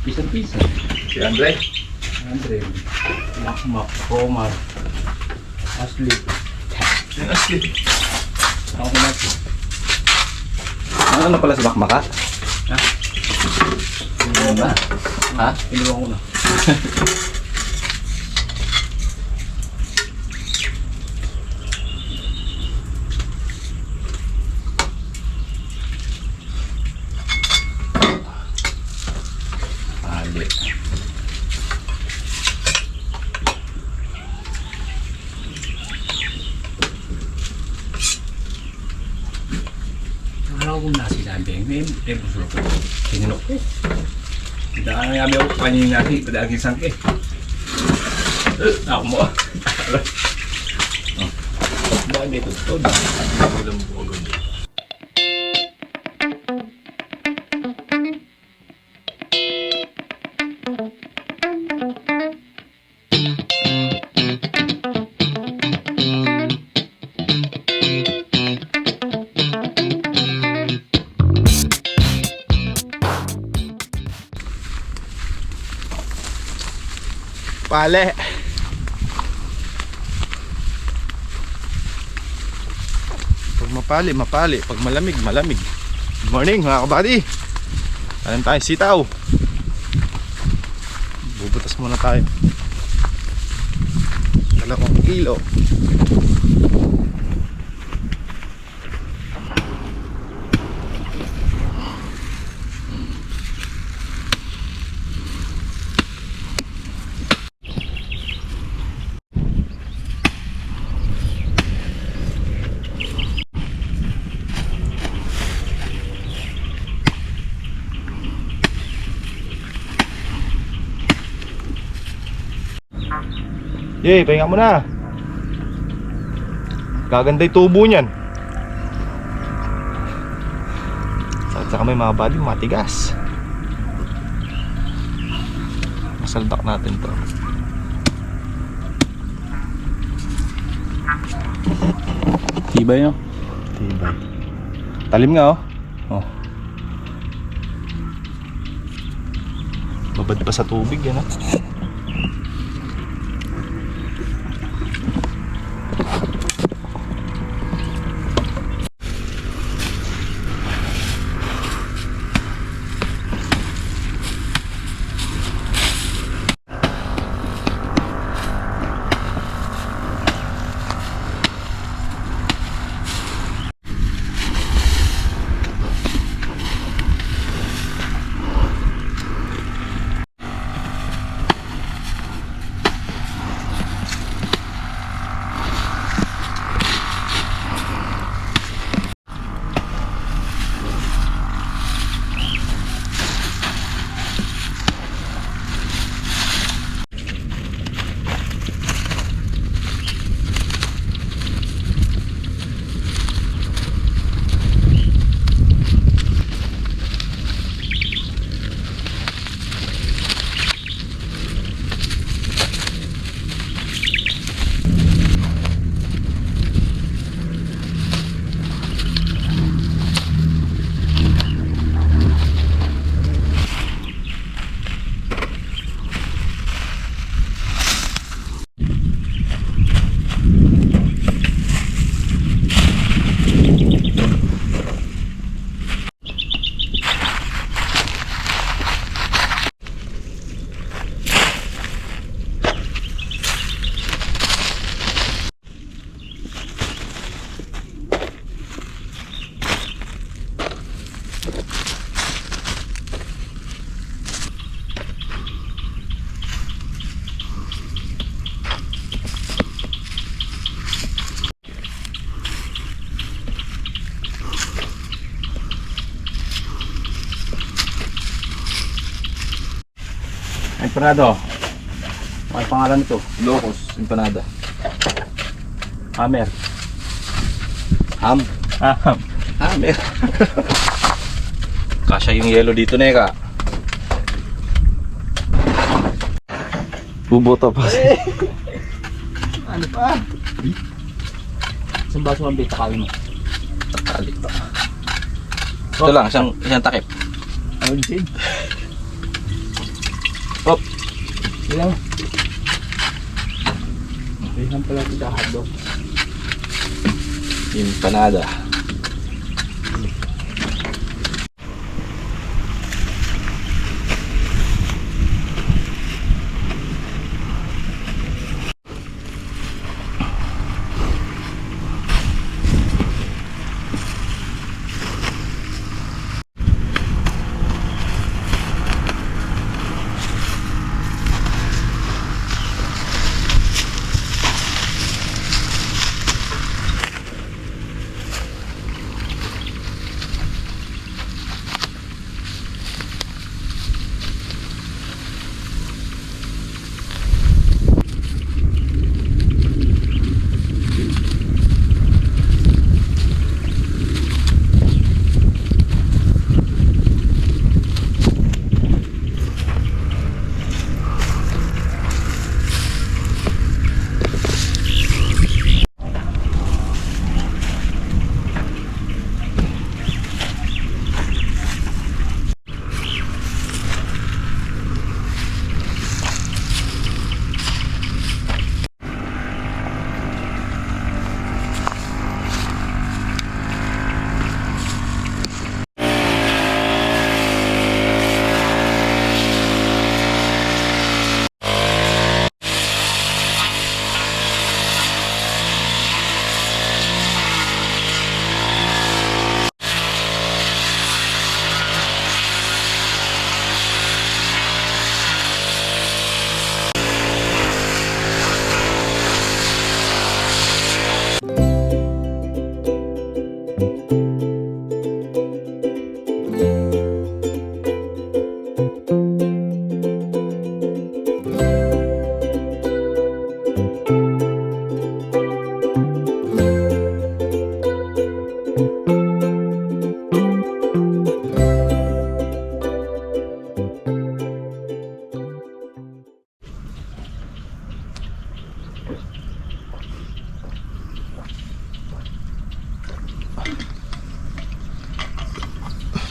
Pisan-pisan. Si Andre. Andre. Makmak. Romar. Asli. Asli. Ako natin. Ano pala si Makmaka? Ha? Ano ba? Ha? Inuwan ko na. Ali. Ako kung nasi sabi, may puso ko. Sinunok ko. Daan nga may ako kanina nasi, padaging sangke. Ako mo. Bakit may tutod? Walang buwagod. Pale. Pag mapali, mapali. Pag malamig, malamig. Good morning mga kabady. Alam tayo sitaw. Bubutas muna tayo. 2 kilo. Yay, pahinga mo na. Gaganda yung tubo niyan. Sakit sa kamay mga buddy, matigas. Masaldak natin to. Tibay no? Tibay. Talim nga oh. Oh. Babad pa sa tubig yan oh. Empanado. May pangalan nito. Locos, empanada. Hammer. Ham. Hammer. Kasya yung yellow dito neka. Buboto pa. Ano pa? Isang baso ang bita kawin mo. Takali pa. Ito lang, isang takip. Ano din? Hop. Ilang. Ayan pala ito hotdog. Empanada.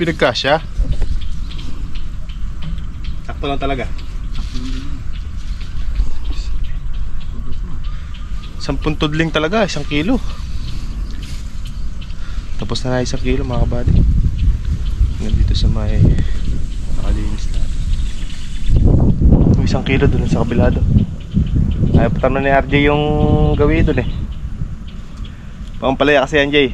Pinagkasya. Sakto lang talaga. 10 tudling talaga, 1 kilo. Tapos na 1 kilo mga kabady. Nandito sa may nakalinis na. Yung 1 kilo dun sa kabila doon. Ayaw patanong ni RJ yung gawin doon eh. Pampalaya kasi yan Jay.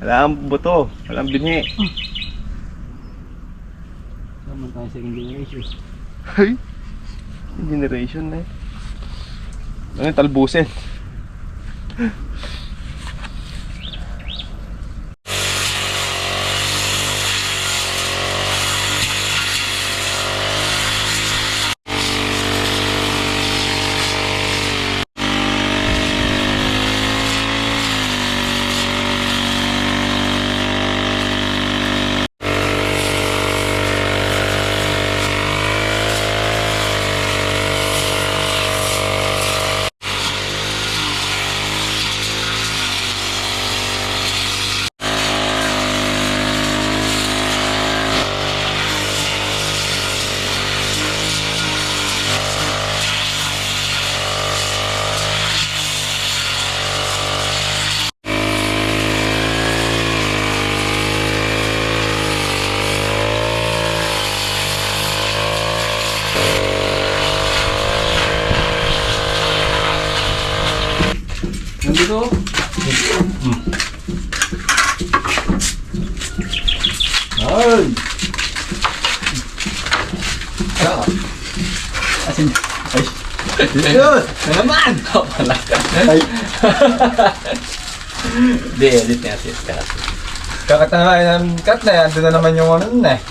Walang buto, walang binhi. Naman tayo second generation. Ay, generation na eh. Ano yung talbusin? Nandito. Ay! Ano? Asin. Ay! Yun! Na naman! Wala ka. Ay! Hindi, edit natin. Kakat na nga yan, cut na yan. Doon na naman yung ano na eh.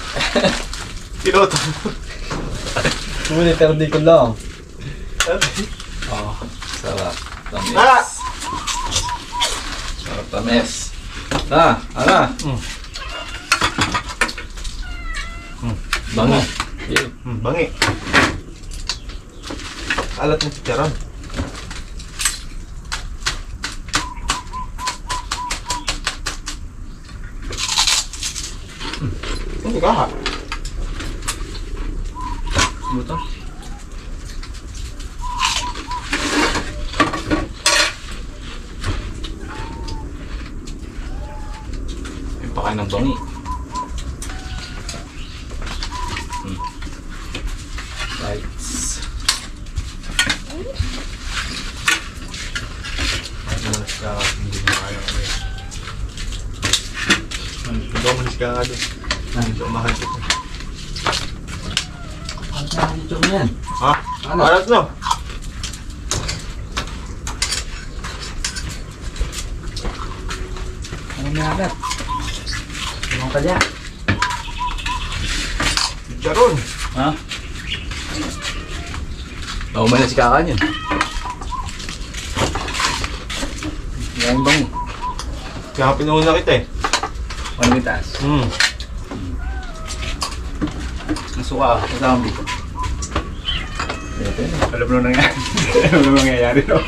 Piloto. Sulit, pero di ko lang. Oh, sarap. Tamis. Ah! Sarap tamis. Ala. Bango. Bangi. Alat ng chicharon. Ano ka ha? Motor. Yung pakain ng bangi. Lights. Hindi mo kaya kami. Ito mo ka nga doon. Nandito umahan ito. Ang saan dito mo yan? Ha? Ano? Alas no? Ano may agad? Anong kalya? Charon. Ha? Naumay na si kakan yun. Yan yung bangi. Kaya pinuuna kita eh. Ano yung taas? Ang suka, kasama dito. Ito yun. Alam mo nangyayari. Alam mo nangyayari, no?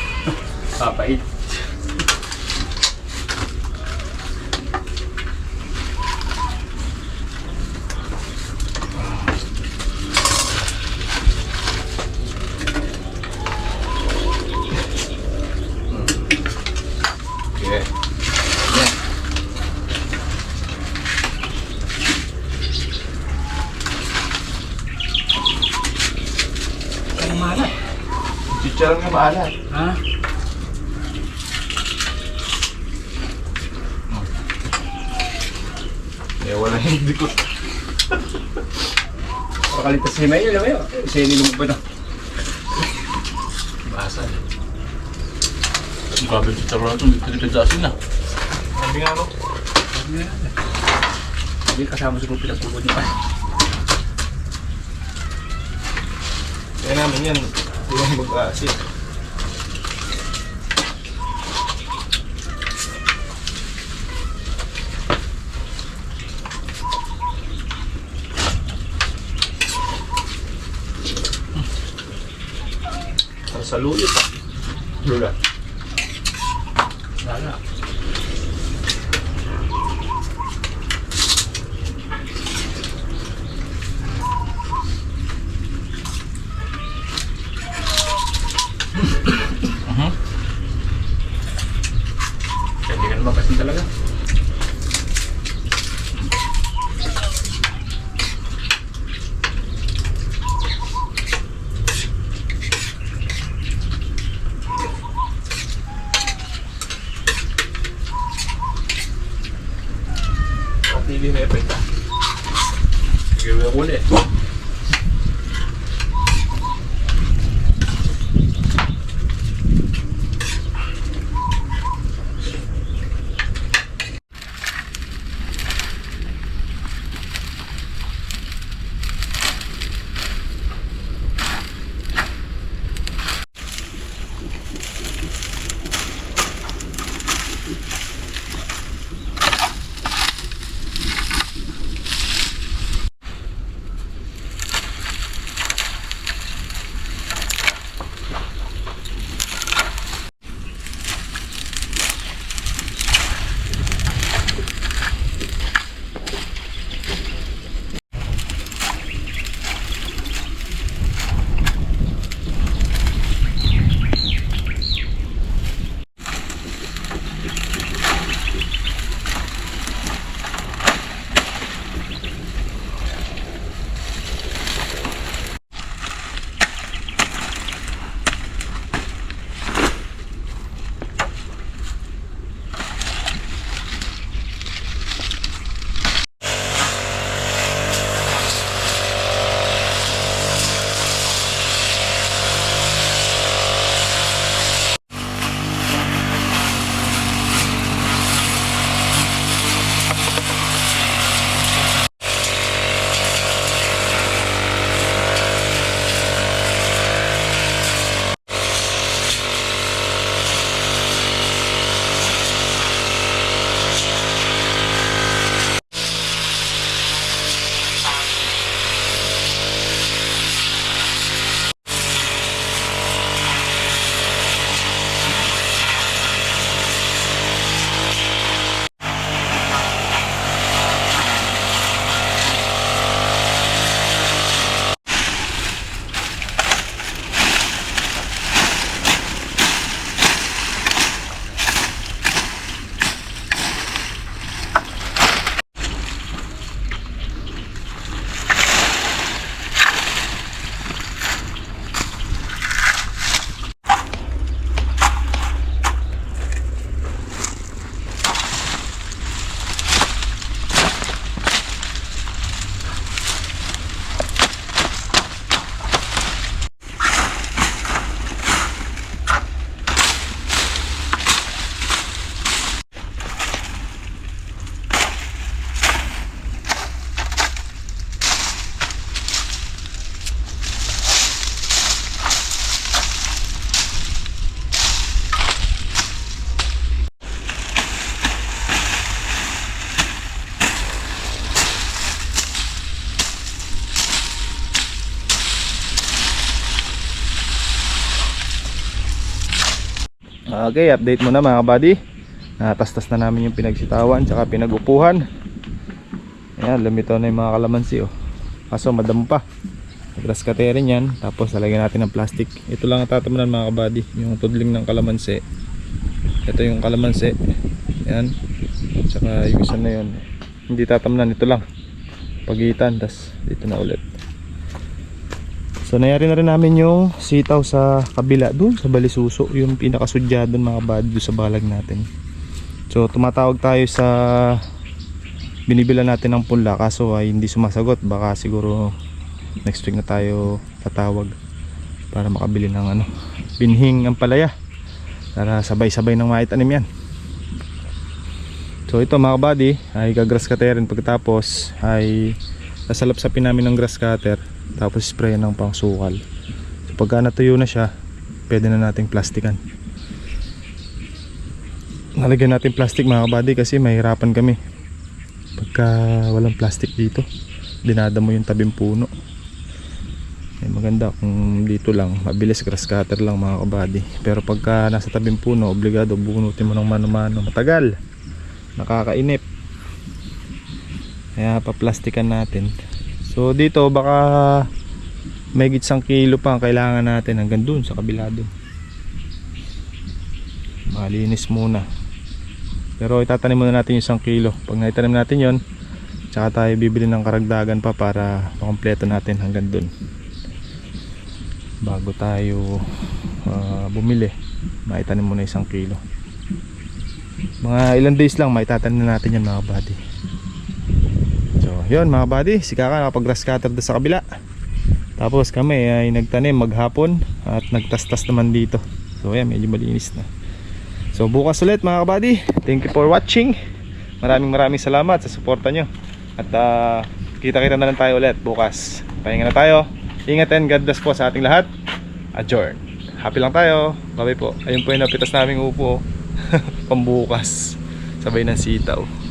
Papait. Okay. Ang malat. Chicharon nga maalat. Ha? Eh wala hindi ko. Pakaligtas si Mayo, alam mo yun? Siya nilumog pa na. Basal. Ang kabel sa tsaro na ito, hindi sa asin na. Sabi nga no. Hindi kasama sa kung pinagpupod niya pa. Kaya namin yan. Tulong mag-aasin. Sa lulit ah. Lulat. Wala. Hindi ka naman pasin talaga. Patili na epek ah. Gawin ko ulit. Okay, update muna mga kabady. Natastas na namin yung pinagsitawan tsaka pinagupuhan. Ayan, lumito na yung mga kalamansi oh. Kaso madamo pa. Grass cutter yan. Tapos lalagyan natin ng plastic. Ito lang ang tatamunan mga kabady, yung tudling ng kalamansi. Ito yung kalamansi. Ayan. Tsaka yung isa na yun, hindi tatamunan, ito lang pagitan, tas dito na ulit. So nangyari na rin namin yung sitaw sa kabila dun sa Balisuso, yung pinakasudya dun mga kabady, dun sa balag natin. So tumatawag tayo sa binibila natin ng punla, kaso ay hindi sumasagot. Baka siguro next week na tayo tatawag para makabili ng ano, binhing ampalaya para sabay-sabay ng maitanim yan. So ito mga kabady ay gagrass cutterin, pagkatapos ay sasalapsapin namin ng grass cutter, tapos spray ng pangsukal. So pagka natuyo na siya, pwede na nating plastikan. Nalagyan natin plastic mga kabady kasi mahirapan kami pagka walang plastic dito, dinadamo yung tabing puno. Ay maganda kung dito lang, mabilis grass cutter lang mga kabady. Pero pagka nasa tabing puno, obligado bunutin mo ng mano-mano, matagal, nakakainip. Kaya paplastikan natin. So dito baka may 1 kilo pa ang kailangan natin hanggang dun sa kabila dun. Malinis muna. Pero itatanim muna natin yung 1 kilo. Pag naitanim natin yon, tsaka tayo bibili ng karagdagan pa para makompleto natin hanggang dun. Bago tayo bumili, maitanim muna 1 kilo. Mga ilang days lang maitatanim na natin yan mga buddy. So yun mga buddy, si Kaka nakapag grass cutter doon sa kabila. Tapos kami ay nagtanim maghapon at nagtastas naman dito. So yan, medyo malinis na. So bukas ulit mga buddy. Thank you for watching. Maraming salamat sa suporta nyo. At kita-kita na lang tayo ulit bukas. Pahinga na tayo. Ingat and God bless po sa ating lahat. Adjourn. Happy lang tayo. Bye bye po. Ayun po yung napitas naming upo pambukas sabay ng sitaw.